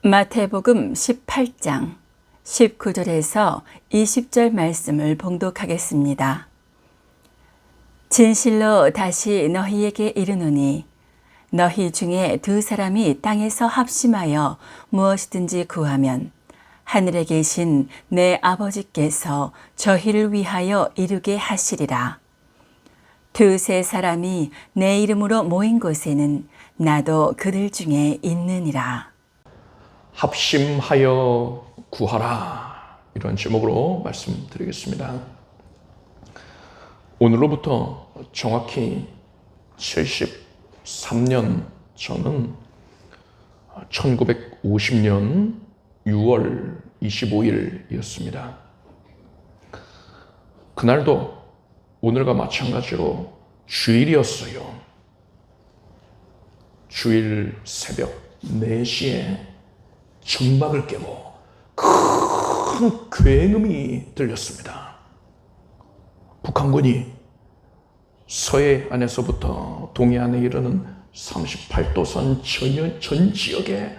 마태복음 18장 19절에서 20절 말씀을 봉독하겠습니다. 진실로 다시 너희에게 이르노니 너희 중에 두 사람이 땅에서 합심하여 무엇이든지 구하면 하늘에 계신 내 아버지께서 저희를 위하여 이루게 하시리라. 두세 사람이 내 이름으로 모인 곳에는 나도 그들 중에 있느니라. 합심하여 구하라, 이런 제목으로 말씀드리겠습니다. 오늘로부터 정확히 73년 전은 1950년 6월 25일이었습니다. 그날도 오늘과 마찬가지로 주일이었어요. 주일 새벽 4시에 정막을 깨고 큰 굉음이 들렸습니다. 북한군이 서해안에서부터 동해안에 이르는 38도선 전 지역에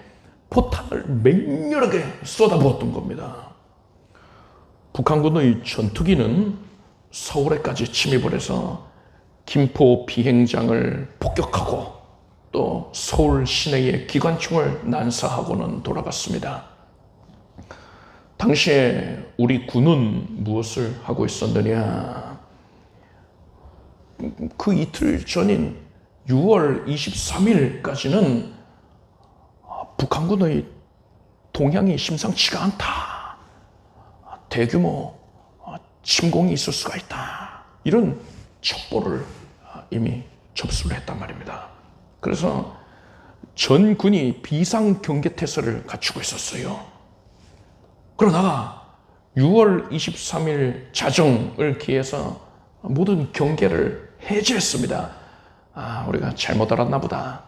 포탄을 맹렬하게 쏟아부었던 겁니다. 북한군의 전투기는 서울에까지 침입을 해서 김포 비행장을 폭격하고 또 서울 시내의 기관총을 난사하고는 돌아갔습니다. 당시에 우리 군은 무엇을 하고 있었느냐? 그 이틀 전인 6월 23일까지는 북한군의 동향이 심상치가 않다. 대규모 침공이 있을 수가 있다. 이런 첩보를 이미 접수를 했단 말입니다. 그래서 전 군이 비상경계태세를 갖추고 있었어요. 그러다가 6월 23일 자정을 기해서 모든 경계를 해제했습니다. 우리가 잘못 알았나 보다.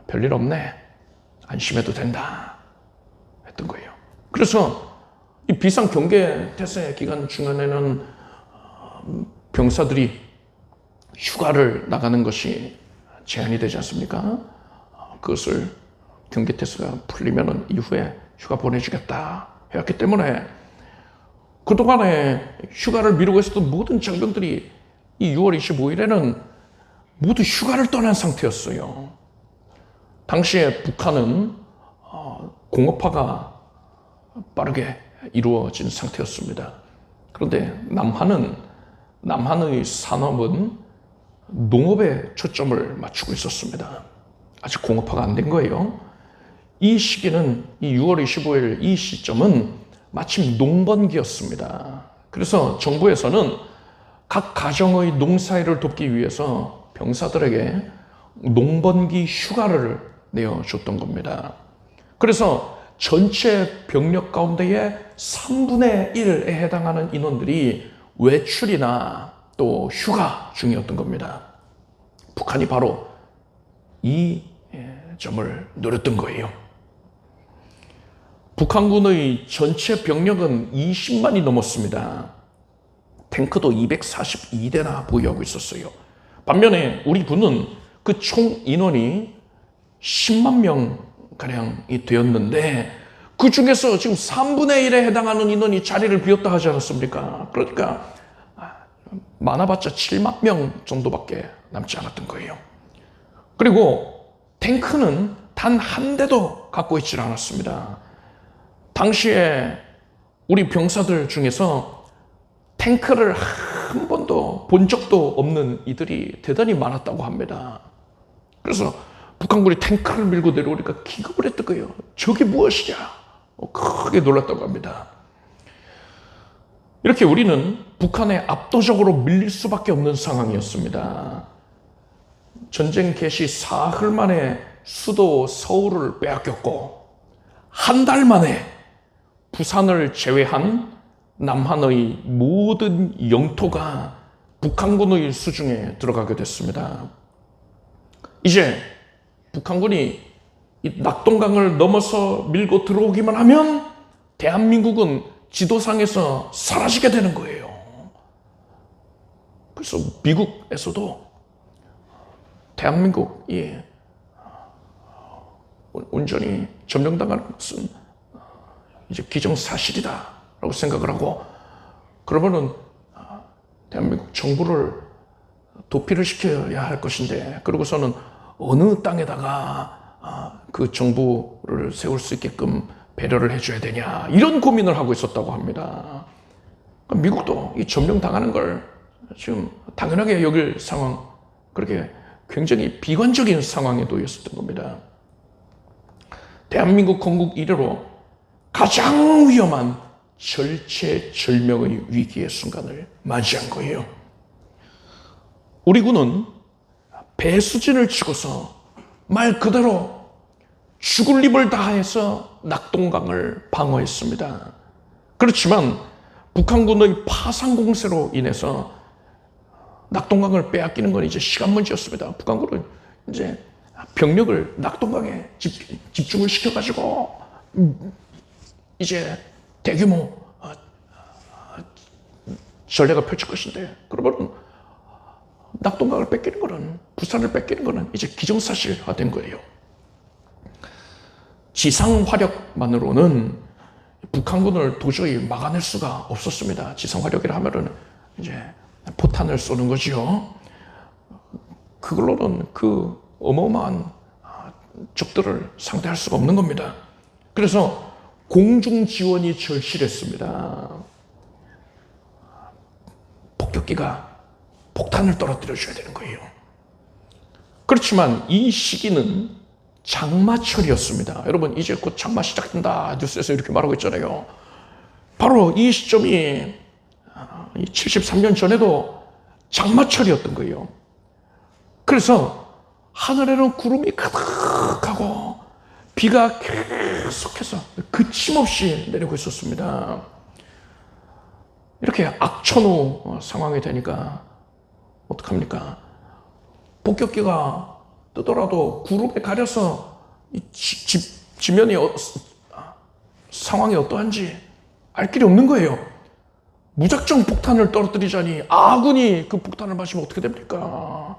별일 없네. 안심해도 된다. 했던 거예요. 그래서 이 비상경계태세 기간 중간에는 병사들이 휴가를 나가는 것이 제한이 되지 않습니까? 그것을 경계태세가 풀리면 이후에 휴가 보내주겠다 해왔기 때문에 그동안에 휴가를 미루고 있었던 모든 장병들이 이 6월 25일에는 모두 휴가를 떠난 상태였어요. 당시에 북한은 공업화가 빠르게 이루어진 상태였습니다. 그런데 남한의 산업은 농업에 초점을 맞추고 있었습니다. 아직 공업화가 안 된 거예요. 이 시기는 이 6월 25일 이 시점은 마침 농번기였습니다. 그래서 정부에서는 각 가정의 농사일을 돕기 위해서 병사들에게 농번기 휴가를 내어줬던 겁니다. 그래서 전체 병력 가운데의 3분의 1에 해당하는 인원들이 외출이나 또 휴가 중이었던 겁니다. 북한이 바로 이 점을 노렸던 거예요. 북한군의 전체 병력은 20만이 넘었습니다. 탱크도 242대나 보유하고 있었어요. 반면에 우리 군은 그 총 인원이 10만 명가량이 되었는데 그 중에서 지금 3분의 1에 해당하는 인원이 자리를 비웠다 하지 않았습니까? 그러니까 많아봤자 7만 명 정도밖에 남지 않았던 거예요. 그리고 탱크는 단 한 대도 갖고 있지 않았습니다. 당시에 우리 병사들 중에서 탱크를 한 번도 본 적도 없는 이들이 대단히 많았다고 합니다. 그래서 북한군이 탱크를 밀고 내려오니까 기겁을 했던 거예요. 저게 무엇이냐? 크게 놀랐다고 합니다. 이렇게 우리는 북한에 압도적으로 밀릴 수밖에 없는 상황이었습니다. 전쟁 개시 사흘 만에 수도 서울을 빼앗겼고 한 달 만에 부산을 제외한 남한의 모든 영토가 북한군의 수중에 들어가게 됐습니다. 이제 북한군이 이 낙동강을 넘어서 밀고 들어오기만 하면 대한민국은 지도상에서 사라지게 되는 거예요. 그래서 미국에서도 대한민국이 온전히 점령당하는 것은 이제 기정사실이다라고 생각을 하고, 그러면은 대한민국 정부를 도피를 시켜야 할 것인데, 그러고서는 어느 땅에다가 그 정부를 세울 수 있게끔 배려를 해줘야 되냐, 이런 고민을 하고 있었다고 합니다. 미국도 이 점령당하는 걸 지금 당연하게 여길 상황, 그렇게 굉장히 비관적인 상황에 놓였었던 겁니다. 대한민국 건국 이래로 가장 위험한 절체절명의 위기의 순간을 맞이한 거예요. 우리 군은 배수진을 치고서 말 그대로 죽을 힘을 다해서 낙동강을 방어했습니다. 그렇지만 북한군의 파상 공세로 인해서 낙동강을 빼앗기는 건 이제 시간 문제였습니다. 북한군은 이제 병력을 낙동강에 집중을 시켜가지고 이제 대규모 전략을 펼칠 것인데, 그러면 낙동강을 뺏기는 거는, 부산을 뺏기는 거는 이제 기정사실화된 거예요. 지상 화력만으로는 북한군을 도저히 막아낼 수가 없었습니다. 지상 화력이라 하면은 이제 포탄을 쏘는 거지요. 그걸로는 그 어마어마한 적들을 상대할 수가 없는 겁니다. 그래서 공중 지원이 절실했습니다. 폭격기가 폭탄을 떨어뜨려 줘야 되는 거예요. 그렇지만 이 시기는 장마철이었습니다. 여러분, 이제 곧 장마 시작된다, 뉴스에서 이렇게 말하고 있잖아요. 바로 이 시점이 73년 전에도 장마철이었던 거예요. 그래서 하늘에는 구름이 가득하고 비가 계속해서 그침없이 내리고 있었습니다. 이렇게 악천후 상황이 되니까 어떡합니까? 폭격기가 뜨더라도 구름에 가려서 지면이 상황이 어떠한지 알 길이 없는 거예요. 무작정 폭탄을 떨어뜨리자니 아군이 그 폭탄을 맞으면 어떻게 됩니까?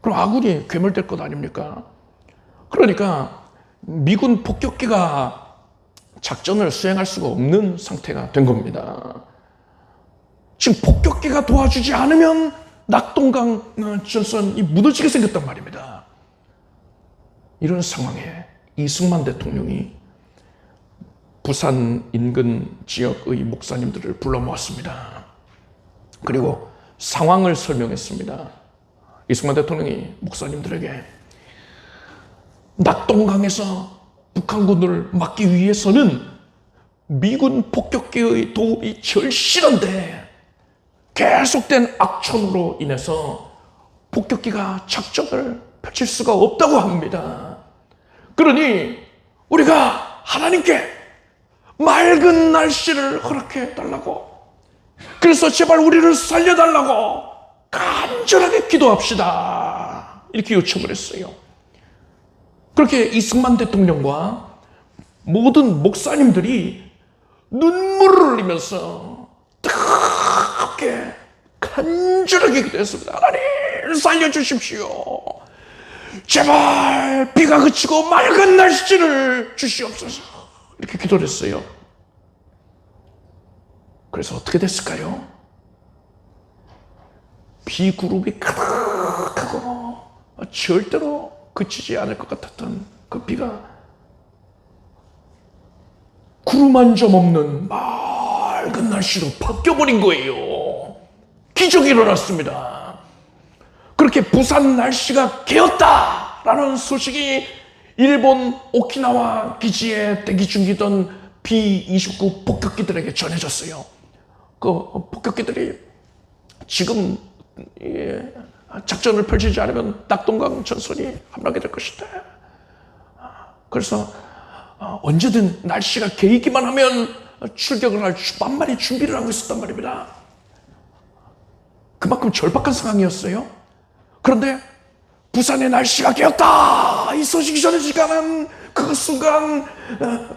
그럼 아군이 괴멸될 것 아닙니까? 그러니까 미군 폭격기가 작전을 수행할 수가 없는 상태가 된 겁니다. 지금 폭격기가 도와주지 않으면 낙동강 전선이 무너지게 생겼단 말입니다. 이런 상황에 이승만 대통령이 부산 인근 지역의 목사님들을 불러 모았습니다. 그리고 상황을 설명했습니다. 이승만 대통령이 목사님들에게 낙동강에서 북한군을 막기 위해서는 미군 폭격기의 도움이 절실한데 계속된 악천후로 인해서 폭격기가 작전을 펼칠 수가 없다고 합니다. 그러니 우리가 하나님께 맑은 날씨를 허락해 달라고, 그래서 제발 우리를 살려달라고 간절하게 기도합시다, 이렇게 요청을 했어요. 그렇게 이승만 대통령과 모든 목사님들이 눈물을 흘리면서 뜨겁게 간절하게 기도했습니다. 하나님 살려주십시오. 제발 비가 그치고 맑은 날씨를 주시옵소서, 이렇게 기도를 했어요. 그래서 어떻게 됐을까요? 비구름이 가득하고 절대로 그치지 않을 것 같았던 그 비가 구름 한 점 없는 맑은 날씨로 바뀌어버린 거예요. 기적이 일어났습니다. 그렇게 부산 날씨가 개었다라는 소식이 일본 오키나와 기지에 대기 중이던 B-29 폭격기들에게 전해졌어요. 그 폭격기들이 지금 작전을 펼치지 않으면 낙동강 전선이 함락이 될 것이다. 그래서 언제든 날씨가 개이기만 하면 출격을 할 만만히 준비를 하고 있었단 말입니다. 그만큼 절박한 상황이었어요. 그런데 부산의 날씨가 개었다, 이 소식이 전해지가는 그 순간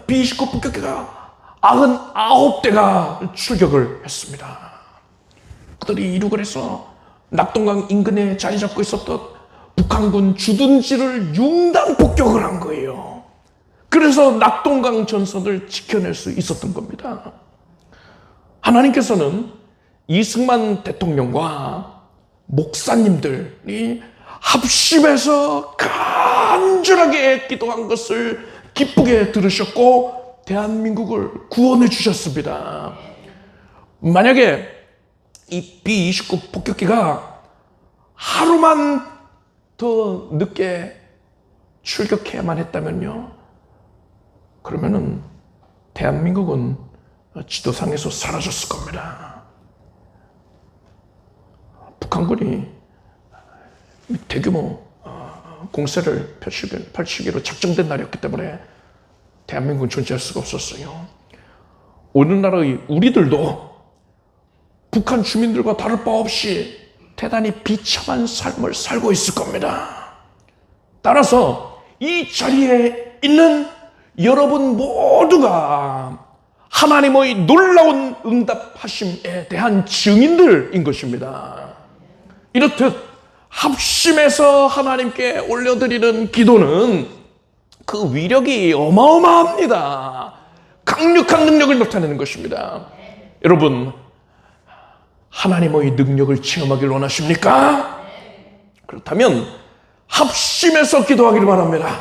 B-29 폭격기가 99대가 출격을 했습니다. 그들이 이륙을 해서 낙동강 인근에 자리 잡고 있었던 북한군 주둔지를 융단 폭격을 한 거예요. 그래서 낙동강 전선을 지켜낼 수 있었던 겁니다. 하나님께서는 이승만 대통령과 목사님들이 합심해서 간절하게 기도한 것을 기쁘게 들으셨고 대한민국을 구원해 주셨습니다. 만약에 이 B-29 폭격기가 하루만 더 늦게 출격해야만 했다면요, 그러면은 대한민국은 지도상에서 사라졌을 겁니다. 북한군이 대규모 공세를 펼치기로 작정된 날이었기 때문에 대한민국은 존재할 수가 없었어요. 오늘날의 우리들도 북한 주민들과 다를 바 없이 대단히 비참한 삶을 살고 있을 겁니다. 따라서 이 자리에 있는 여러분 모두가 하나님의 놀라운 응답하심에 대한 증인들인 것입니다. 이렇듯 합심해서 하나님께 올려드리는 기도는 그 위력이 어마어마합니다. 강력한 능력을 나타내는 것입니다. 여러분, 하나님의 능력을 체험하길 원하십니까? 그렇다면 합심해서 기도하기를 바랍니다.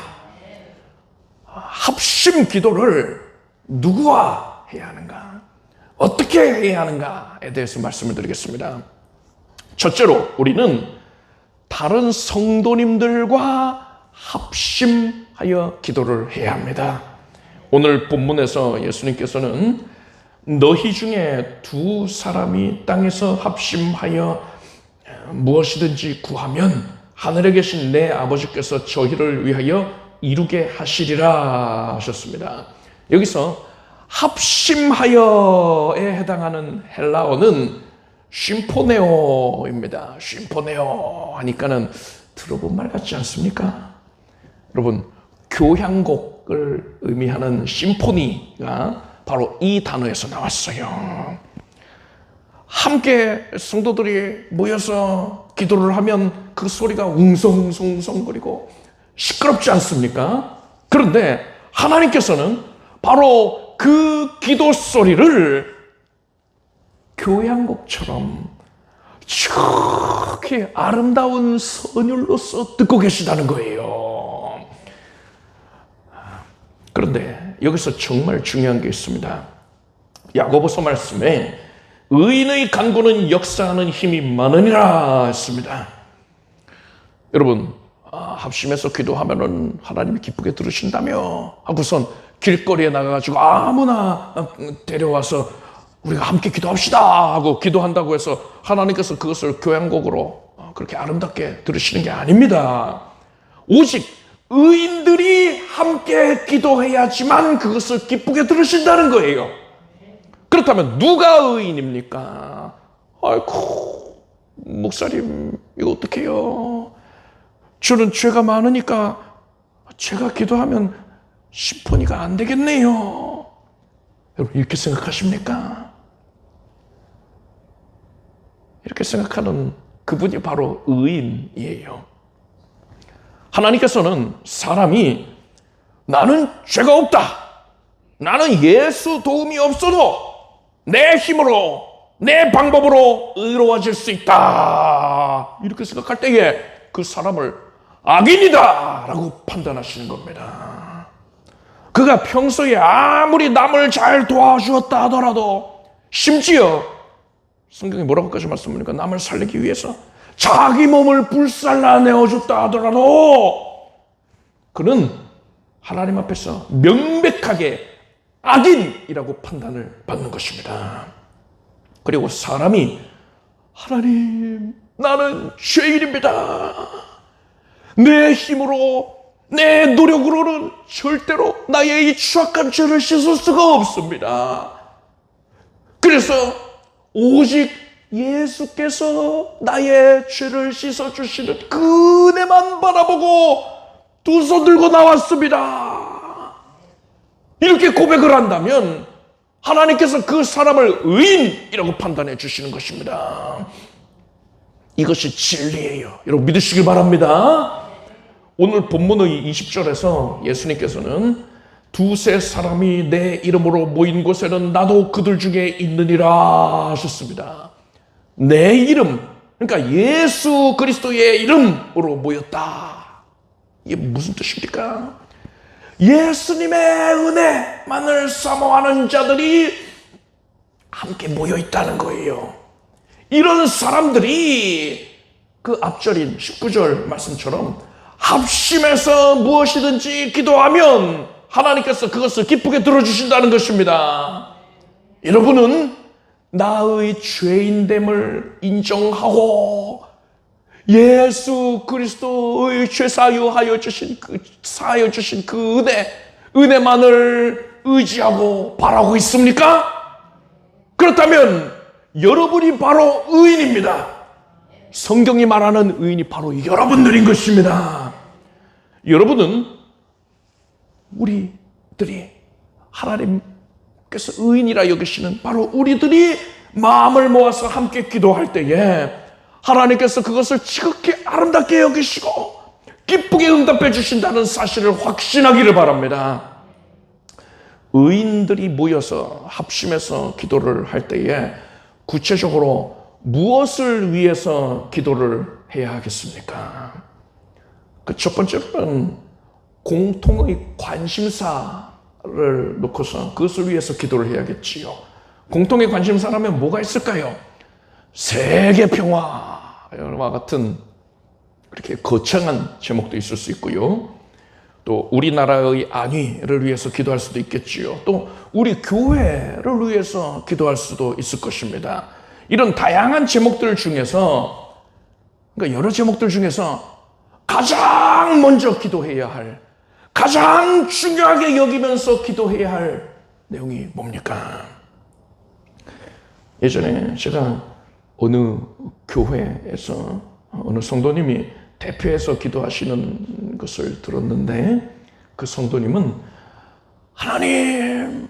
합심 기도를 누구와 해야 하는가? 어떻게 해야 하는가에 대해서 말씀을 드리겠습니다. 첫째로 우리는 다른 성도님들과 합심하여 기도를 해야 합니다. 오늘 본문에서 예수님께서는 너희 중에 두 사람이 땅에서 합심하여 무엇이든지 구하면 하늘에 계신 내 아버지께서 저희를 위하여 이루게 하시리라 하셨습니다. 여기서 합심하여에 해당하는 헬라어는 심포네오입니다. 심포네오 하니까는 들어본 말 같지 않습니까? 여러분, 교향곡을 의미하는 심포니가 바로 이 단어에서 나왔어요. 함께 성도들이 모여서 기도를 하면 그 소리가 웅성웅성거리고 시끄럽지 않습니까? 그런데 하나님께서는 바로 그 기도 소리를 교향곡처럼 저렇게 아름다운 선율로서 듣고 계시다는 거예요. 그런데 여기서 정말 중요한 게 있습니다. 야고보서 말씀에 의인의 간구는 역사하는 힘이 많으니라 했습니다. 여러분, 합심해서 기도하면은 하나님이 기쁘게 들으신다며 하고선 길거리에 나가가지고 아무나 데려와서 우리가 함께 기도합시다 하고 기도한다고 해서 하나님께서 그것을 교향곡으로 그렇게 아름답게 들으시는 게 아닙니다. 오직 의인들이 함께 기도해야지만 그것을 기쁘게 들으신다는 거예요. 그렇다면 누가 의인입니까? 아이고, 목사님 이거 어떡해요? 저는 죄가 많으니까 제가 기도하면 심포니가 안 되겠네요. 여러분, 이렇게 생각하십니까? 이렇게 생각하는 그분이 바로 의인이에요. 하나님께서는 사람이 나는 죄가 없다, 나는 예수 도움이 없어도 내 힘으로 내 방법으로 의로워질 수 있다, 이렇게 생각할 때에 그 사람을 악인이다 라고 판단하시는 겁니다. 그가 평소에 아무리 남을 잘 도와주었다 하더라도, 심지어 성경이 뭐라고까지 말씀합니까? 남을 살리기 위해서 자기 몸을 불살라 내어줬다 하더라도 그는 하나님 앞에서 명백하게 악인이라고 판단을 받는 것입니다. 그리고 사람이 하나님, 나는 죄인입니다, 내 힘으로 내 노력으로는 절대로 나의 이 추악한 죄를 씻을 수가 없습니다. 그래서 오직 예수께서 나의 죄를 씻어주시는 그 은혜만 바라보고 두 손 들고 나왔습니다. 이렇게 고백을 한다면 하나님께서 그 사람을 의인이라고 판단해 주시는 것입니다. 이것이 진리예요. 여러분, 믿으시길 바랍니다. 오늘 본문의 20절에서 예수님께서는 두세 사람이 내 이름으로 모인 곳에는 나도 그들 중에 있느니라 하셨습니다. 내 이름, 그러니까 예수 그리스도의 이름으로 모였다. 이게 무슨 뜻입니까? 예수님의 은혜만을 사모하는 자들이 함께 모여 있다는 거예요. 이런 사람들이 그 앞절인 19절 말씀처럼 합심해서 무엇이든지 기도하면 하나님께서 그것을 기쁘게 들어주신다는 것입니다. 여러분은 나의 죄인됨을 인정하고 예수 그리스도의 죄 사유하여 주신 그 은혜만을 의지하고 바라고 있습니까? 그렇다면 여러분이 바로 의인입니다. 성경이 말하는 의인이 바로 여러분들인 것입니다. 여러분은 우리들이 하나님께서 의인이라 여기시는 바로 우리들이 마음을 모아서 함께 기도할 때에 하나님께서 그것을 지극히 아름답게 여기시고 기쁘게 응답해 주신다는 사실을 확신하기를 바랍니다. 의인들이 모여서 합심해서 기도를 할 때에 구체적으로 무엇을 위해서 기도를 해야 하겠습니까? 그 첫 번째로는 공통의 관심사를 놓고서 그것을 위해서 기도를 해야겠지요. 공통의 관심사라면 뭐가 있을까요? 세계 평화와 같은 그렇게 거창한 제목도 있을 수 있고요. 또 우리나라의 안위를 위해서 기도할 수도 있겠지요. 또 우리 교회를 위해서 기도할 수도 있을 것입니다. 이런 다양한 제목들 중에서, 그러니까 여러 제목들 중에서 가장 먼저 기도해야 할, 가장 중요하게 여기면서 기도해야 할 내용이 뭡니까? 예전에 제가 어느 교회에서 어느 성도님이 대표해서 기도하시는 것을 들었는데, 그 성도님은 하나님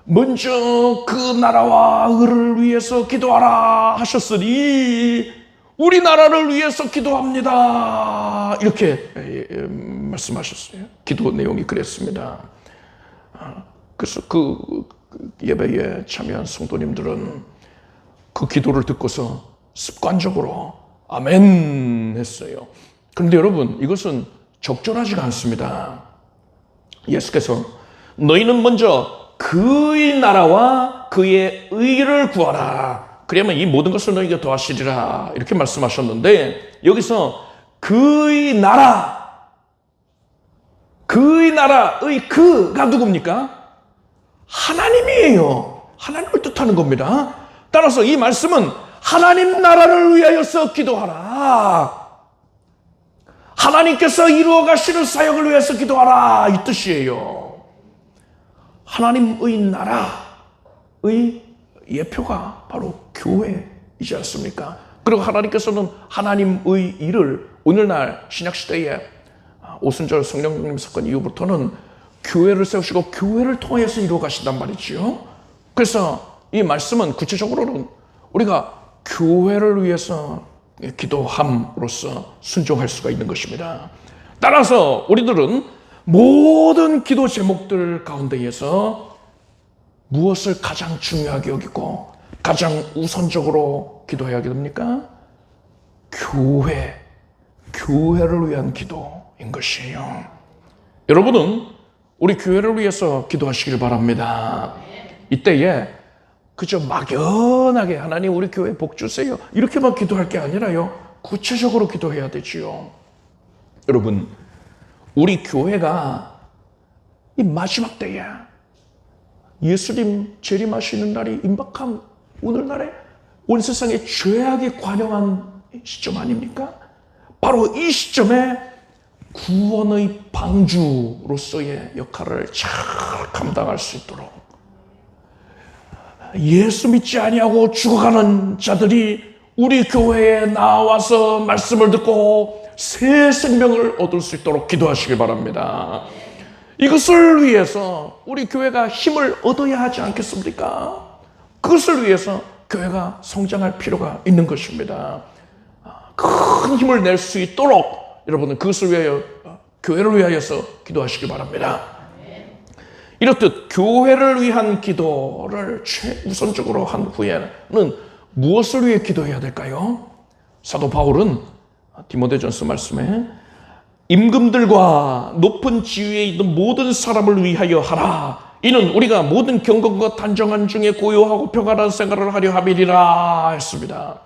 먼저 그 나라와 의를 위해서 기도하라 하셨으니 우리나라를 위해서 기도합니다. 이렇게 말씀하셨어요. 기도 내용이 그랬습니다. 그래서 그 예배에 참여한 성도님들은 그 기도를 듣고서 습관적으로 아멘 했어요. 그런데 여러분, 이것은 적절하지가 않습니다. 예수께서 너희는 먼저 그의 나라와 그의 의를 구하라. 그러면 이 모든 것을 너희가 더하시리라. 이렇게 말씀하셨는데, 여기서 그의 나라, 그의 나라의 그가 누굽니까? 하나님이에요. 하나님을 뜻하는 겁니다. 따라서 이 말씀은 하나님 나라를 위하여서 기도하라. 하나님께서 이루어 가시는 사역을 위해서 기도하라. 이 뜻이에요. 하나님의 나라의 예표가 바로 교회이지 않습니까? 그리고 하나님께서는 하나님의 일을 오늘날 신약시대에 오순절 성령님 사건 이후부터는 교회를 세우시고 교회를 통해서 이루어 가신단 말이지요. 그래서 이 말씀은 구체적으로는 우리가 교회를 위해서 기도함으로써 순종할 수가 있는 것입니다. 따라서 우리들은 모든 기도 제목들 가운데에서 무엇을 가장 중요하게 여기고 가장 우선적으로 기도해야 됩니까? 교회를 위한 기도인 것이에요. 여러분은 우리 교회를 위해서 기도하시길 바랍니다. 이때에 그저 막연하게 하나님 우리 교회 복 주세요 이렇게만 기도할 게 아니라요, 구체적으로 기도해야 되지요. 여러분, 우리 교회가 이 마지막 때에 예수님 재림하시는 날이 임박한 오늘날에 온 세상에 죄악이 관영한 시점 아닙니까? 바로 이 시점에 구원의 방주로서의 역할을 잘 감당할 수 있도록 예수 믿지 아니하고 죽어가는 자들이 우리 교회에 나와서 말씀을 듣고 새 생명을 얻을 수 있도록 기도하시길 바랍니다. 이것을 위해서 우리 교회가 힘을 얻어야 하지 않겠습니까? 그것을 위해서 교회가 성장할 필요가 있는 것입니다. 큰 힘을 낼 수 있도록 여러분은 그것을 위하여, 교회를 위하여서 기도하시기 바랍니다. 이렇듯 교회를 위한 기도를 최우선적으로 한 후에는 무엇을 위해 기도해야 될까요? 사도 바울은 디모데전서 말씀에 임금들과 높은 지위에 있는 모든 사람을 위하여 하라. 이는 우리가 모든 경건과 단정한 중에 고요하고 평안한 생활을 하려 함이니라 했습니다.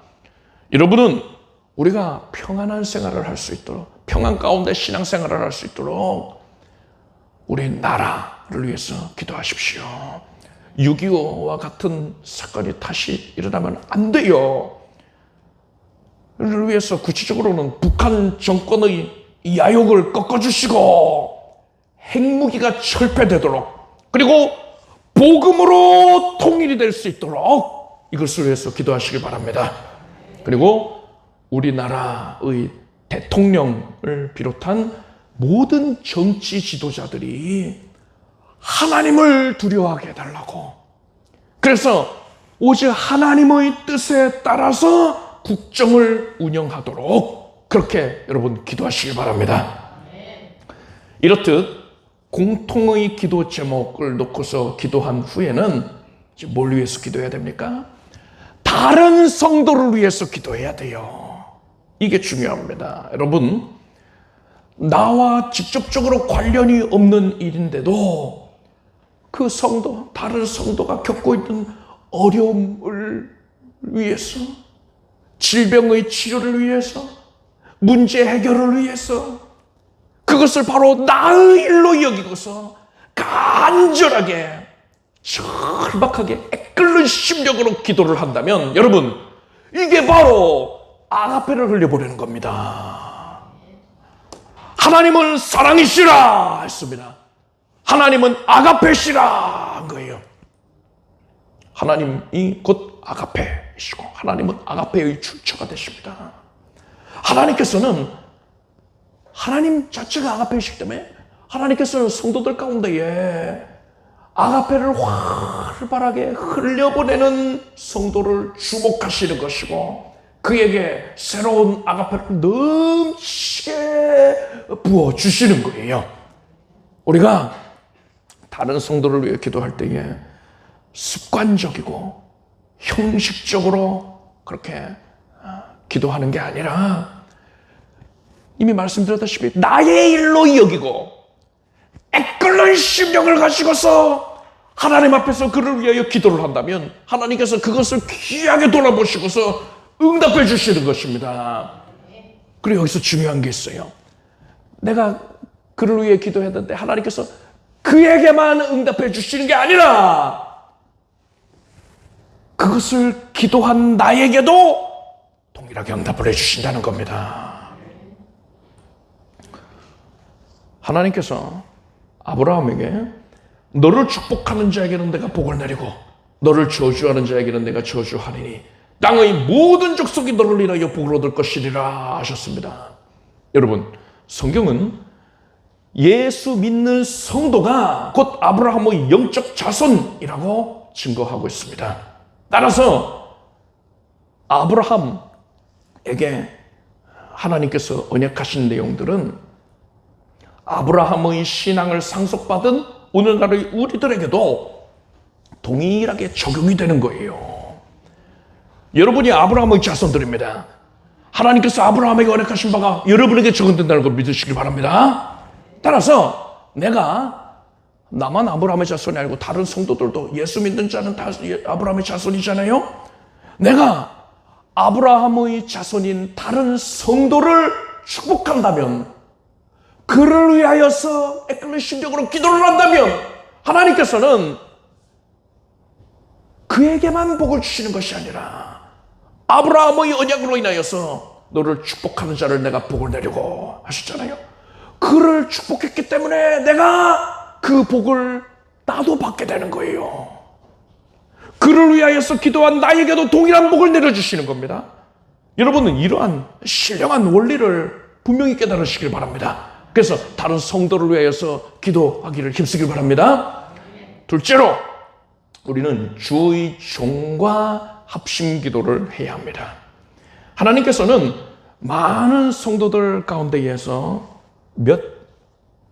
여러분은 우리가 평안한 생활을 할 수 있도록, 평안 가운데 신앙생활을 할 수 있도록 우리 나라를 위해서 기도하십시오. 6.25와 같은 사건이 다시 일어나면 안 돼요. 를 위해서 구체적으로는 북한 정권의 야욕을 꺾어주시고 핵무기가 철폐되도록, 그리고 복음으로 통일이 될 수 있도록 이것을 위해서 기도하시기 바랍니다. 그리고 우리나라의 대통령을 비롯한 모든 정치 지도자들이 하나님을 두려워하게 해달라고, 그래서 오직 하나님의 뜻에 따라서 국정을 운영하도록 그렇게 여러분 기도하시기 바랍니다. 이렇듯 공통의 기도 제목을 놓고서 기도한 후에는 뭘 위해서 기도해야 됩니까? 다른 성도를 위해서 기도해야 돼요. 이게 중요합니다. 여러분, 나와 직접적으로 관련이 없는 일인데도 그 성도, 다른 성도가 겪고 있는 어려움을 위해서, 질병의 치료를 위해서, 문제 해결을 위해서, 그것을 바로 나의 일로 여기고서 간절하게, 절박하게 애끓는 심령으로 기도를 한다면 여러분, 이게 바로 아가페를 흘려보내는 겁니다. 하나님은 사랑이시라 했습니다. 하나님은 아가페시라 한 거예요. 하나님이 곧 아가페이시고 하나님은 아가페의 출처가 되십니다. 하나님께서는 하나님 자체가 아가페이시기 때문에 하나님께서는 성도들 가운데에 아가페를 활발하게 흘려보내는 성도를 주목하시는 것이고, 그에게 새로운 아가페를 넘치게 부어주시는 거예요. 우리가 다른 성도를 위해 기도할 때에 습관적이고 형식적으로 그렇게 기도하는 게 아니라 이미 말씀드렸다시피 나의 일로 여기고 애끓는 심령을 가지고서 하나님 앞에서 그를 위하여 기도를 한다면 하나님께서 그것을 귀하게 돌아보시고서 응답해 주시는 것입니다. 그리고 여기서 중요한 게 있어요. 내가 그를 위해 기도했는데 하나님께서 그에게만 응답해 주시는 게 아니라 그것을 기도한 나에게도 동일하게 응답을 해 주신다는 겁니다. 하나님께서 아브라함에게 너를 축복하는 자에게는 내가 복을 내리고 너를 저주하는 자에게는 내가 저주하리니 땅의 모든 족속이 너를 인하여 복을 얻을 것이리라 하셨습니다. 여러분, 성경은 예수 믿는 성도가 곧 아브라함의 영적 자손이라고 증거하고 있습니다. 따라서 아브라함에게 하나님께서 언약하신 내용들은 아브라함의 신앙을 상속받은 오늘날의 우리들에게도 동일하게 적용이 되는 거예요. 여러분이 아브라함의 자손들입니다. 하나님께서 아브라함에게 언약하신 바가 여러분에게 적용된다는 걸 믿으시길 바랍니다. 따라서 나만 아브라함의 자손이 아니고 다른 성도들도 예수 믿는 자는 다 아브라함의 자손이잖아요. 내가 아브라함의 자손인 다른 성도를 축복한다면, 그를 위하여서 애끓는 심령으로 기도를 한다면 하나님께서는 그에게만 복을 주시는 것이 아니라 아브라함의 언약으로 인하여서 너를 축복하는 자를 내가 복을 내리고 하셨잖아요. 그를 축복했기 때문에 내가 그 복을 나도 받게 되는 거예요. 그를 위하여서 기도한 나에게도 동일한 복을 내려주시는 겁니다. 여러분은 이러한 신령한 원리를 분명히 깨달으시길 바랍니다. 그래서 다른 성도를 위하여서 기도하기를 힘쓰길 바랍니다. 둘째로 우리는 주의 종과 합심 기도를 해야 합니다. 하나님께서는 많은 성도들 가운데에서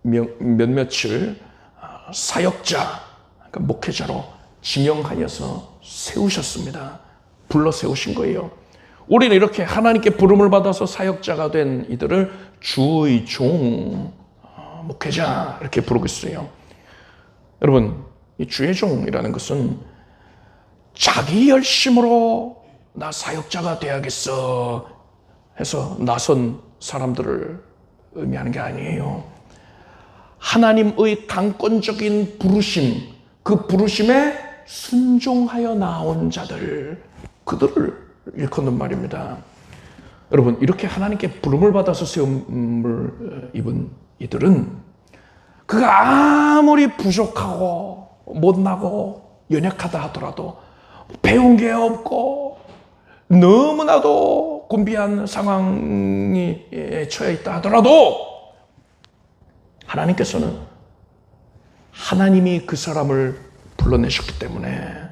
몇몇을 사역자, 그러니까 목회자로 지명하여서 세우셨습니다. 불러 세우신 거예요. 우리는 이렇게 하나님께 부름을 받아서 사역자가 된 이들을 주의 종, 목회자 이렇게 부르고 있어요. 여러분, 이 주의 종이라는 것은 자기 열심으로 나 사역자가 돼야겠어 해서 나선 사람들을 의미하는 게 아니에요. 하나님의 강권적인 부르심, 그 부르심에 순종하여 나온 자들, 그들을 일컫는 말입니다. 여러분, 이렇게 하나님께 부름을 받아서 세움을 입은 이들은 그가 아무리 부족하고 못나고 연약하다 하더라도 배운 게 없고 너무나도 곤비한 상황에 처해 있다 하더라도 하나님께서는 하나님이 그 사람을 불러내셨기 때문에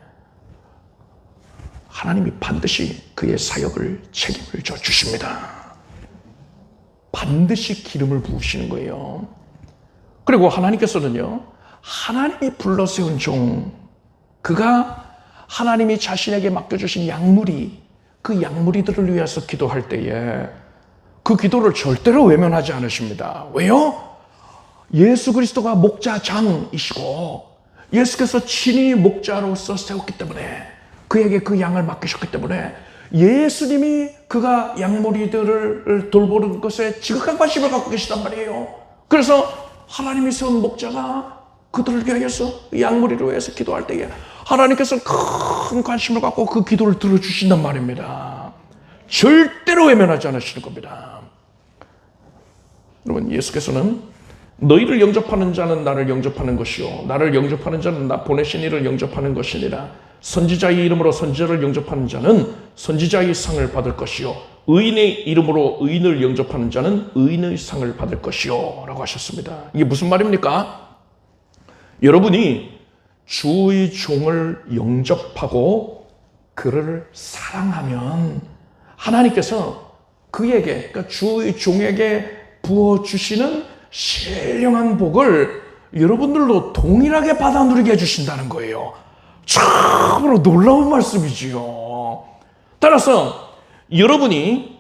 하나님이 반드시 그의 사역을 책임을 져 주십니다. 반드시 기름을 부으시는 거예요. 그리고 하나님께서는요, 하나님이 불러 세운 종, 그가 하나님이 자신에게 맡겨주신 양무리, 그 양무리들을 위해서 기도할 때에 그 기도를 절대로 외면하지 않으십니다. 왜요? 예수 그리스도가 목자장이시고 예수께서 친히 목자로서 세웠기 때문에, 그에게 그 양을 맡기셨기 때문에 예수님이 그가 양무리들을 돌보는 것에 지극한 관심을 갖고 계시단 말이에요. 그래서 하나님이 세운 목자가 그들을 위하여서, 양무리를 위해서 기도할 때에 하나님께서 큰 관심을 갖고 그 기도를 들어주신단 말입니다. 절대로 외면하지 않으시는 겁니다. 여러분, 예수께서는 너희를 영접하는 자는 나를 영접하는 것이요 나를 영접하는 자는 나 보내신 이를 영접하는 것이니라. 선지자의 이름으로 선지자를 영접하는 자는 선지자의 상을 받을 것이요 의인의 이름으로 의인을 영접하는 자는 의인의 상을 받을 것이요 라고 하셨습니다. 이게 무슨 말입니까? 여러분이 주의 종을 영접하고 그를 사랑하면 하나님께서 그에게, 그러니까 주의 종에게 부어주시는 신령한 복을 여러분들도 동일하게 받아 누리게 해주신다는 거예요. 참으로 놀라운 말씀이지요. 따라서 여러분이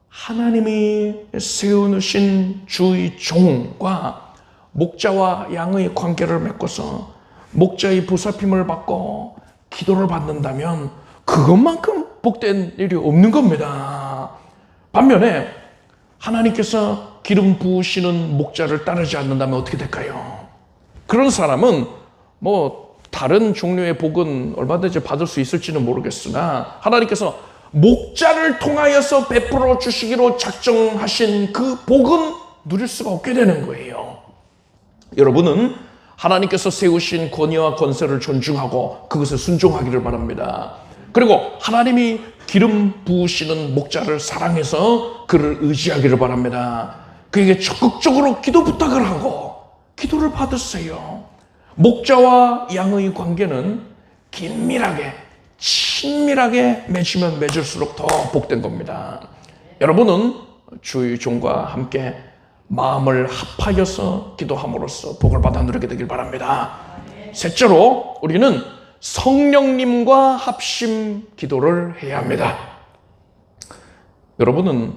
하나님이 세우신 주의 종과 목자와 양의 관계를 맺고서 목자의 보살핌을 받고 기도를 받는다면 그것만큼 복된 일이 없는 겁니다. 반면에 하나님께서 기름 부으시는 목자를 따르지 않는다면 어떻게 될까요? 그런 사람은 다른 종류의 복은 얼마든지 받을 수 있을지는 모르겠으나 하나님께서 목자를 통하여서 베풀어 주시기로 작정하신 그 복은 누릴 수가 없게 되는 거예요. 여러분은 하나님께서 세우신 권위와 권세를 존중하고 그것에 순종하기를 바랍니다. 그리고 하나님이 기름 부으시는 목자를 사랑해서 그를 의지하기를 바랍니다. 그에게 적극적으로 기도 부탁을 하고 기도를 받으세요. 목자와 양의 관계는 긴밀하게, 친밀하게 맺으면 맺을수록 더 복된 겁니다. 여러분은 주의 종과 함께 마음을 합하여서 기도함으로써 복을 받아 누리게 되길 바랍니다. 셋째로 우리는 성령님과 합심 기도를 해야 합니다. 여러분은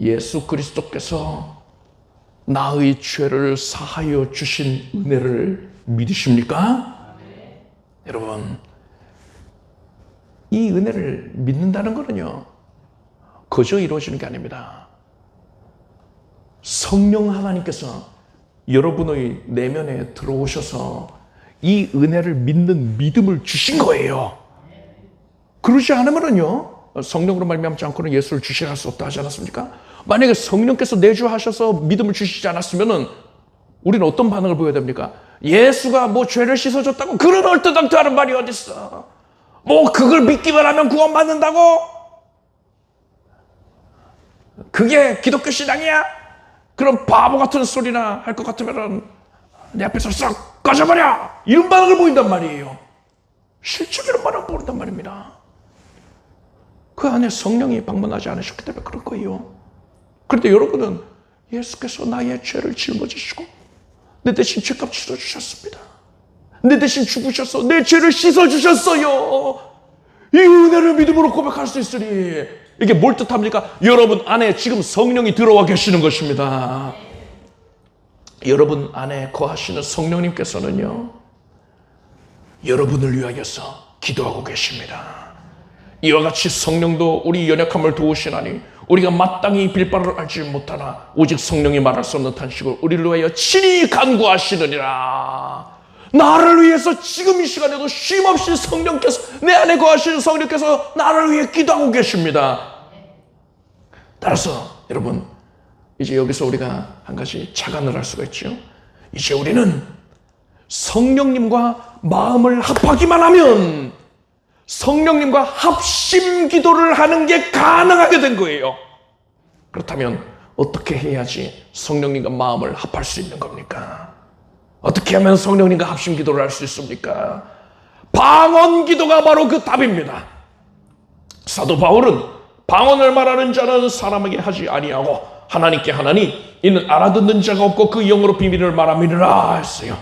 예수 그리스도께서 나의 죄를 사하여 주신 은혜를 믿으십니까? 여러분, 이 은혜를 믿는다는 것은요, 거저 이루어지는 게 아닙니다. 성령 하나님께서 여러분의 내면에 들어오셔서 이 은혜를 믿는 믿음을 주신 거예요. 그러지 않으면요, 성령으로 말미암지 않고는 예수를 주시할 수 없다 하지 않았습니까? 만약에 성령께서 내주하셔서 믿음을 주시지 않았으면은 우리는 어떤 반응을 보여야 됩니까? 예수가 죄를 씻어줬다고 그런 얼토당토하는 말이 어딨어? 그걸 믿기만 하면 구원받는다고? 그게 기독교 신앙이야? 그런 바보 같은 소리나 할 것 같으면은 내 앞에서 썩 꺼져버려! 이런 반응을 보인단 말이에요. 실제로 이런 반응을 보인단 말입니다. 그 안에 성령이 방문하지 않으셨기 때문에 그럴 거예요. 그런데 여러분은 예수께서 나의 죄를 짊어지시고 내 대신 죄값 치러주셨습니다. 내 대신 죽으셔서 내 죄를 씻어주셨어요. 이 은혜를 믿음으로 고백할 수 있으니 이게 뭘 뜻합니까? 여러분 안에 지금 성령이 들어와 계시는 것입니다. 여러분 안에 거하시는 성령님께서는요, 여러분을 위하여서 기도하고 계십니다. 이와 같이 성령도 우리 연약함을 도우시나니 우리가 마땅히 빌바를 알지 못하나 오직 성령이 말할 수 없는 탄식을 우리를 위하여 친히 간구하시느니라. 나를 위해서 지금 이 시간에도 쉼없이 성령께서, 내 안에 거하시는 성령께서 나를 위해 기도하고 계십니다. 따라서 여러분, 이제 여기서 우리가 한 가지 착안을 할 수가 있죠. 이제 우리는 성령님과 마음을 합하기만 하면 성령님과 합심 기도를 하는 게 가능하게 된 거예요. 그렇다면 어떻게 해야지 성령님과 마음을 합할 수 있는 겁니까? 어떻게 하면 성령님과 합심 기도를 할 수 있습니까? 방언 기도가 바로 그 답입니다. 사도 바울은 방언을 말하는 자는 사람에게 하지 아니하고 하나님께 하나니 이는 알아듣는 자가 없고 그 영으로 비밀을 말함이라 했어요.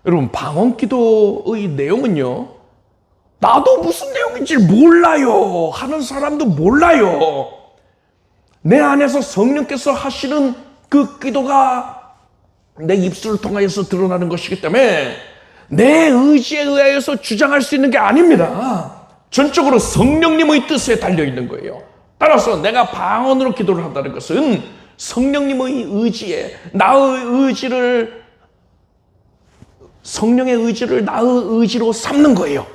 여러분, 방언 기도의 내용은요, 나도 무슨 내용인지 몰라요. 하는 사람도 몰라요. 내 안에서 성령께서 하시는 그 기도가 내 입술을 통하여서 드러나는 것이기 때문에 내 의지에 의하여서 주장할 수 있는 게 아닙니다. 전적으로 성령님의 뜻에 달려있는 거예요. 따라서 내가 방언으로 기도를 한다는 것은 성령님의 의지에 나의 의지를, 성령의 의지를 나의 의지로 삼는 거예요.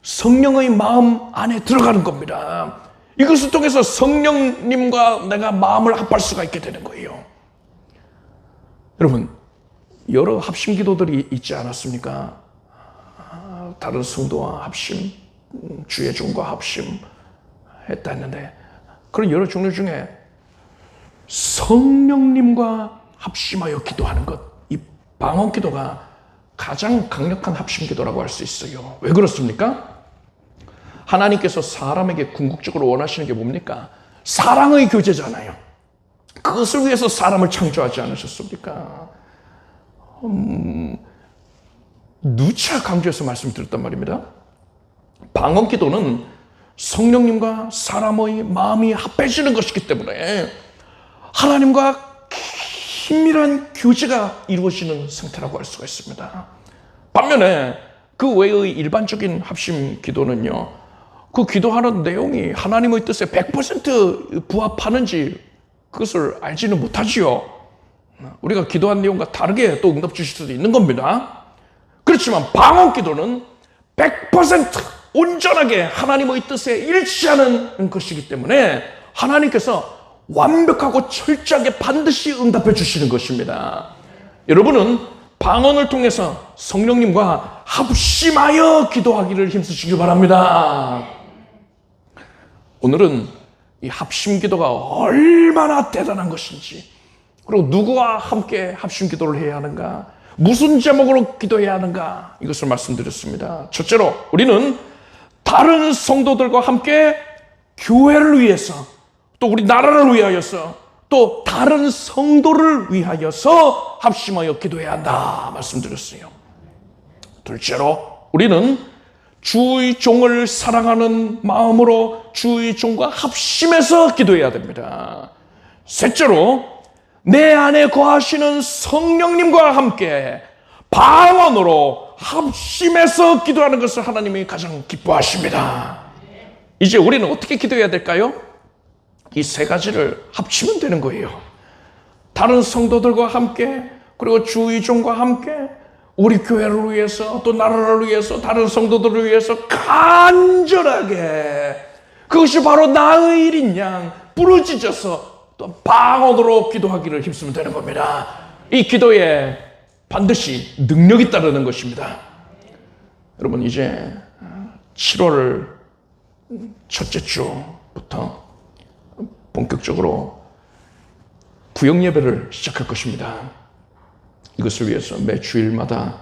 성령의 마음 안에 들어가는 겁니다. 이것을 통해서 성령님과 내가 마음을 합할 수가 있게 되는 거예요. 여러분, 여러 합심 기도들이 있지 않았습니까? 다른 성도와 합심, 주의 종과 합심 했다 했는데, 그런 여러 종류 중에 성령님과 합심하여 기도하는 것, 이 방언 기도가 가장 강력한 합심 기도라고 할 수 있어요. 왜 그렇습니까? 하나님께서 사람에게 궁극적으로 원하시는 게 뭡니까? 사랑의 교제잖아요. 그것을 위해서 사람을 창조하지 않으셨습니까? 누차 강조해서 말씀드렸단 말입니다. 방언 기도는 성령님과 사람의 마음이 합해지는 것이기 때문에 하나님과 긴밀한 교제가 이루어지는 상태라고 할 수가 있습니다. 반면에 그 외의 일반적인 합심 기도는요, 그 기도하는 내용이 하나님의 뜻에 100% 부합하는지 그것을 알지는 못하지요. 우리가 기도한 내용과 다르게 또 응답 주실 수도 있는 겁니다. 그렇지만 방언 기도는 100% 온전하게 하나님의 뜻에 일치하는 것이기 때문에 하나님께서 완벽하고 철저하게 반드시 응답해 주시는 것입니다. 여러분은 방언을 통해서 성령님과 합심하여 기도하기를 힘쓰시기 바랍니다. 오늘은 이 합심 기도가 얼마나 대단한 것인지, 그리고 누구와 함께 합심 기도를 해야 하는가, 무슨 제목으로 기도해야 하는가, 이것을 말씀드렸습니다. 첫째로 우리는 다른 성도들과 함께 교회를 위해서, 또 우리 나라를 위하여서, 또 다른 성도를 위하여서 합심하여 기도해야 한다 말씀드렸어요. 둘째로 우리는 주의 종을 사랑하는 마음으로 주의 종과 합심해서 기도해야 됩니다. 셋째로 내 안에 거하시는 성령님과 함께 방언으로 합심해서 기도하는 것을 하나님이 가장 기뻐하십니다. 이제 우리는 어떻게 기도해야 될까요? 이 세 가지를 합치면 되는 거예요. 다른 성도들과 함께, 그리고 주의 종과 함께 우리 교회를 위해서, 또 나라를 위해서, 다른 성도들을 위해서 간절하게, 그것이 바로 나의 일인 양 부르짖어서 또 방언으로 기도하기를 힘쓰면 되는 겁니다. 이 기도에 반드시 능력이 따르는 것입니다. 여러분, 이제 7월 첫째 주부터 본격적으로 구역 예배를 시작할 것입니다. 이것을 위해서 매 주일마다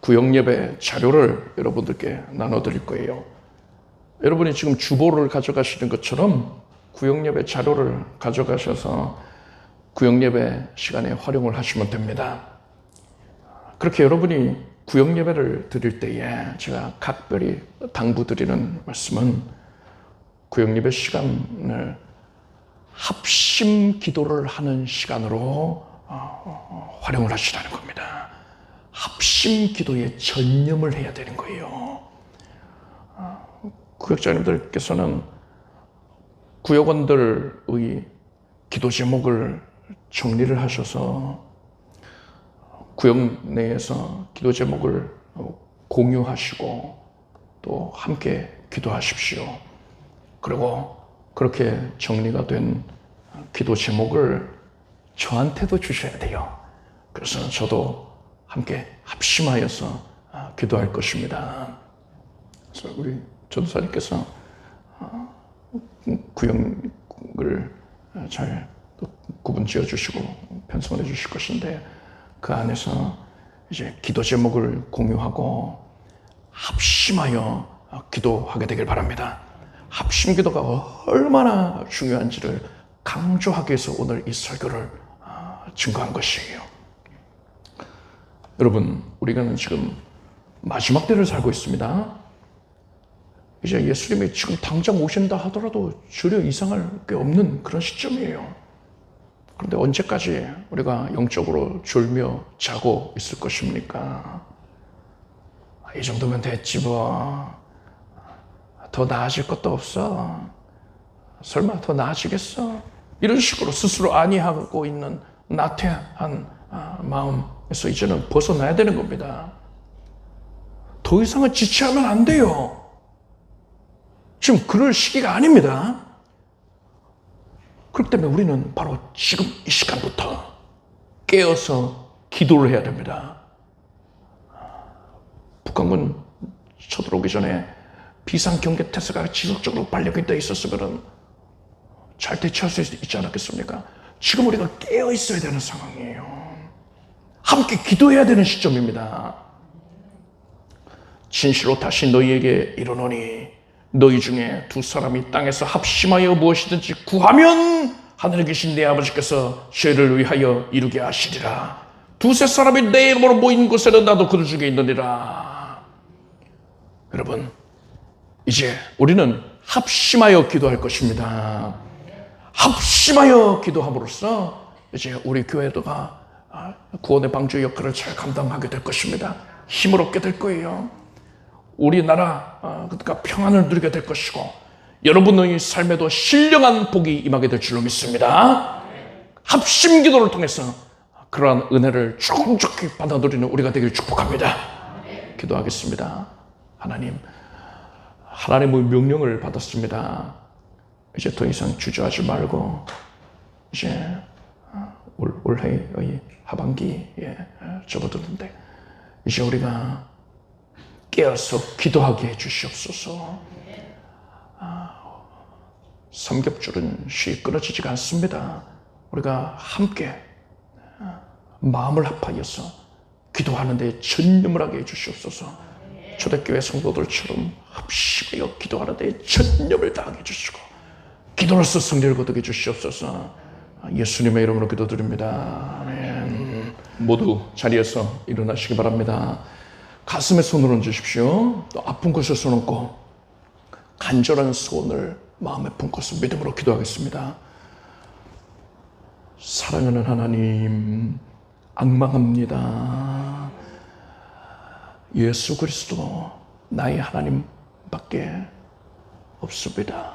구역 예배 자료를 여러분들께 나눠드릴 거예요. 여러분이 지금 주보를 가져가시는 것처럼 구역 예배 자료를 가져가셔서 구역 예배 시간에 활용을 하시면 됩니다. 그렇게 여러분이 구역 예배를 드릴 때에 제가 각별히 당부드리는 말씀은 구역 예배 시간을 합심 기도를 하는 시간으로 활용을 하시라는 겁니다. 합심 기도에 전념을 해야 되는 거예요. 구역장님들께서는 구역원들의 기도 제목을 정리를 하셔서 구역 내에서 기도 제목을 공유하시고 또 함께 기도하십시오. 그리고 그렇게 정리가 된 기도 제목을 저한테도 주셔야 돼요. 그래서 저도 함께 합심하여서 기도할 것입니다. 그래서 우리 전도사님께서 구역을 잘 구분 지어 주시고 편성해 주실 것인데 그 안에서 이제 기도 제목을 공유하고 합심하여 기도하게 되길 바랍니다. 합심 기도가 얼마나 중요한지를 강조하기 위해서 오늘 이 설교를 증거한 것이에요. 여러분, 우리가 지금 마지막 때를 살고 있습니다. 이제 예수님이 지금 당장 오신다 하더라도 전혀 이상할 게 없는 그런 시점이에요. 그런데 언제까지 우리가 영적으로 졸며 자고 있을 것입니까? 이 정도면 됐지 뭐. 더 나아질 것도 없어. 설마 더 나아지겠어? 이런 식으로 스스로 안위하고 있는 나태한 마음에서 이제는 벗어나야 되는 겁니다. 더 이상은 지체하면 안 돼요. 지금 그럴 시기가 아닙니다. 그렇기 때문에 우리는 바로 지금 이 시간부터 깨어서 기도를 해야 됩니다. 북한군 쳐들어오기 전에 비상경계태세가 지속적으로 발령이 돼 있었으면 잘 대처할 수 있지 않았겠습니까? 지금 우리가 깨어 있어야 되는 상황이에요. 함께 기도해야 되는 시점입니다. 진실로 다시 너희에게 이르노니 너희 중에 두 사람이 땅에서 합심하여 무엇이든지 구하면 하늘에 계신 내 아버지께서 죄를 위하여 이루게 하시리라. 두세 사람이 내 이름으로 모인 곳에는 나도 그들 중에 있느니라. 여러분, 이제 우리는 합심하여 기도할 것입니다. 합심하여 기도함으로써 이제 우리 교회가 구원의 방주 역할을 잘 감당하게 될 것입니다. 힘을 얻게 될 거예요. 우리나라 그러니까 평안을 누리게 될 것이고 여러분의 삶에도 신령한 복이 임하게 될 줄로 믿습니다. 합심 기도를 통해서 그러한 은혜를 충족히 받아 누리는 우리가 되길 축복합니다. 기도하겠습니다. 하나님의 명령을 받았습니다. 이제 더 이상 주저하지 말고 이제 올해의 하반기에 접어드는데 이제 우리가 깨어서 기도하게 해주시옵소서. 삼겹줄은 쉽게 끊어지지가 않습니다. 우리가 함께 마음을 합하여서 기도하는 데 전념을 하게 해주시옵소서. 초대교회 성도들처럼 합심하여 기도하는 데 전념을 다하게 해주시고 기도로서 승리를 거두게 해주시옵소서. 예수님의 이름으로 기도드립니다. 아멘. 모두 자리에서 일어나시기 바랍니다. 가슴에 손을 얹으십시오. 또 아픈 곳에 손 얹고 간절한 소원을 마음에 품고서 믿음으로 기도하겠습니다. 사랑하는 하나님, 앙망합니다. 예수 그리스도 나의 하나님밖에 없습니다.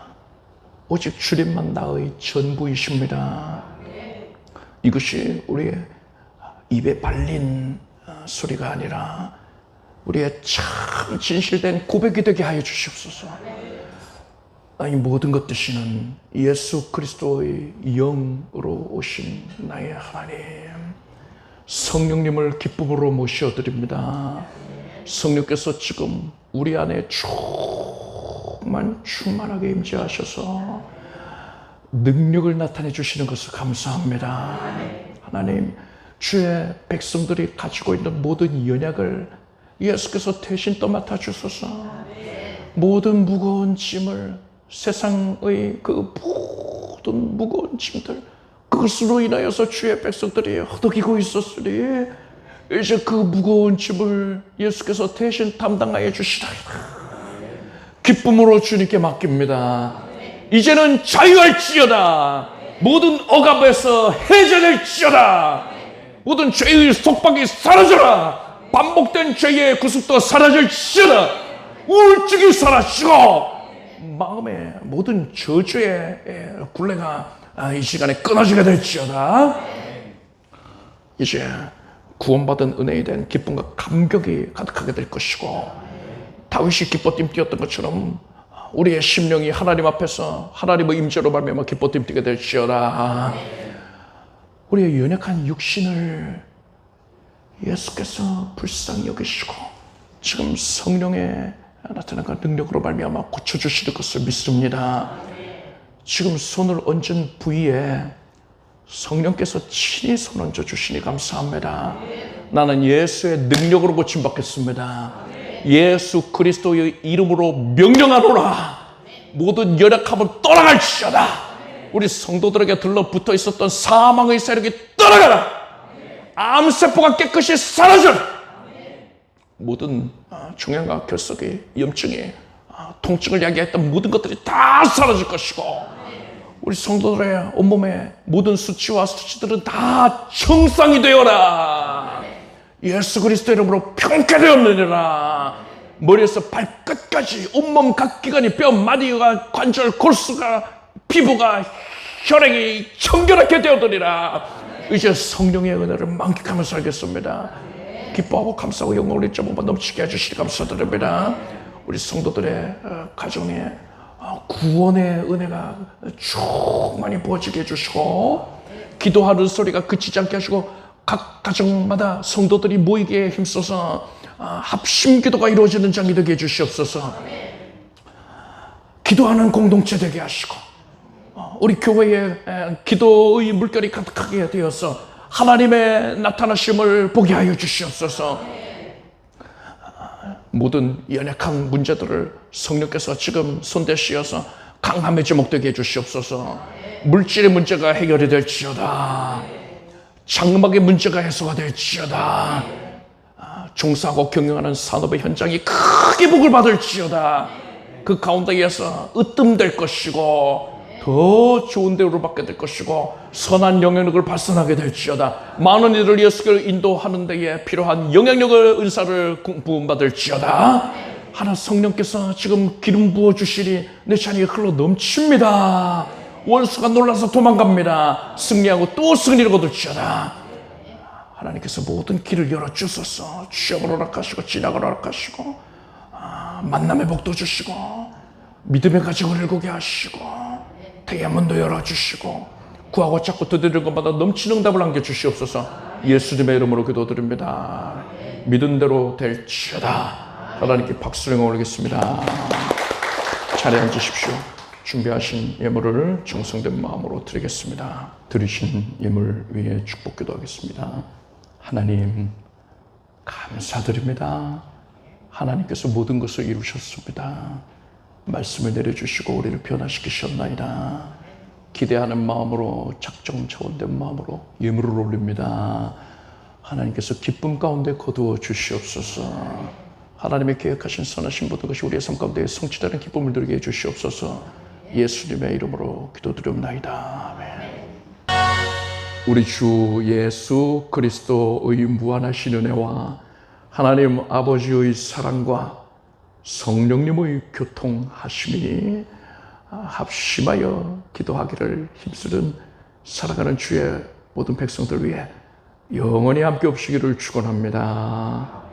오직 주님만 나의 전부이십니다. 이것이 우리의 입에 발린 소리가 아니라 우리의 참 진실된 고백이 되게 하여 주시옵소서. 나의 모든 것 되시는 예수 그리스도의 영으로 오신 나의 하나님, 성령님을 기쁨으로 모셔드립니다. 성령께서 지금 우리 안에 충만하게 임재하셔서 능력을 나타내 주시는 것을 감사합니다. 하나님, 주의 백성들이 가지고 있는 모든 연약을 예수께서 대신 떠맡아 주소서. 모든 무거운 짐을, 세상의 그 모든 무거운 짐들, 그것으로 인하여서 주의 백성들이 허덕이고 있었으니 이제 그 무거운 짐을 예수께서 대신 담당하여 주시다. 기쁨으로 주님께 맡깁니다. 이제는 자유할지어다. 모든 억압에서 해제될지어다. 모든 죄의 속박이 사라져라. 반복된 죄의 구속도 사라질지어다. 우울증이 사라지고 마음의 모든 저주의 굴레가 이 시간에 끊어지게 될지어다. 이제 구원받은 은혜에 대한 기쁨과 감격이 가득하게 될 것이고, 다윗이 기뻐 뛰었던 것처럼 우리의 심령이 하나님 앞에서 하나님의 임재로 말미암아 기뻐 뛰게 될지어다. 우리의 연약한 육신을 예수께서 불쌍히 여기시고 지금 성령의 나타난 그 능력으로 말미암아 고쳐주실 것을 믿습니다. 지금 손을 얹은 부위에 성령께서 친히 손 얹어 주시니 감사합니다. 나는 예수의 능력으로 고침받겠습니다. 예수 그리스도의 이름으로 명령하노라. 모든 연약함은 떠나갈지어다. 우리 성도들에게 들러붙어 있었던 사망의 세력이 떠나가라. 암세포가 깨끗이 사라져라. 모든 종양과 결석이, 염증이, 통증을 야기했던 모든 것들이 다 사라질 것이고, 우리 성도들의 온몸의 모든 수치와 수치들은 다 정상이 되어라. 예수 그리스도 이름으로 평쾌 되었느니라. 머리에서 발끝까지 온몸 각 기관이, 뼈, 마디가, 관절, 골수가, 피부가, 혈액이 청결하게 되었느니라. 이제 성령의 은혜를 만끽하며 살겠습니다. 기뻐하고 감사하고 영광을 잊자마자 넘치게 해주시니 감사드립니다. 우리 성도들의 가정에 구원의 은혜가 충만히 부어지게 해주시고, 기도하는 소리가 그치지 않게 하시고, 각 가정마다 성도들이 모이기에 힘써서 합심 기도가 이루어지는 장이 되게 해주시옵소서. 기도하는 공동체 되게 하시고, 우리 교회에 기도의 물결이 가득하게 되어서 하나님의 나타나심을 보게 하여 주시옵소서. 모든 연약한 문제들을 성령께서 지금 손대시어서 강함의 제목되게 해주시옵소서. 물질의 문제가 해결이 될지어다. 장막의 문제가 해소가 될지어다. 종사하고 경영하는 산업의 현장이 크게 복을 받을지어다. 그 가운데에서 으뜸될 것이고 더 좋은 대우를 받게 될 것이고 선한 영향력을 발산하게 될지어다. 많은 이들을 예수를 인도하는 데에 필요한 영향력을, 은사를 부음받을지어다. 하나 성령께서 지금 기름 부어주시니 내 잔이 흘러 넘칩니다. 원수가 놀라서 도망갑니다. 승리하고 또 승리를 거둘지어다. 하나님께서 모든 길을 열어주소서. 취업을 허락하시고 진학을 허락하시고 만남의 복도 주시고 믿음의 가정을 일구게 하시고 대야문도 열어주시고 구하고 찾고 두드리는 것마다 넘치는 응답을 안겨주시옵소서. 예수님의 이름으로 기도드립니다. 믿은 대로 될지어다. 하나님께 박수를 올리겠습니다. 자리에 앉으십시오. 준비하신 예물을 정성된 마음으로 드리겠습니다. 드리신 예물 위에 축복 기도하겠습니다. 하나님 감사드립니다. 하나님께서 모든 것을 이루셨습니다. 말씀을 내려주시고 우리를 변화시키셨나이다. 기대하는 마음으로, 작정 차원된 마음으로 예물을 올립니다. 하나님께서 기쁨 가운데 거두어 주시옵소서. 하나님의 계획하신 선하신 모든 것이 우리의 삶 가운데 성취되는 기쁨을 누리게 해주시옵소서. 예수님의 이름으로 기도드립나이다. 아멘. 우리 주 예수 그리스도의 무한하신 은혜와 하나님 아버지의 사랑과 성령님의 교통하심이 합심하여 기도하기를 힘쓰는 살아가는 주의 모든 백성들 위해 영원히 함께 없으기를 축원합니다.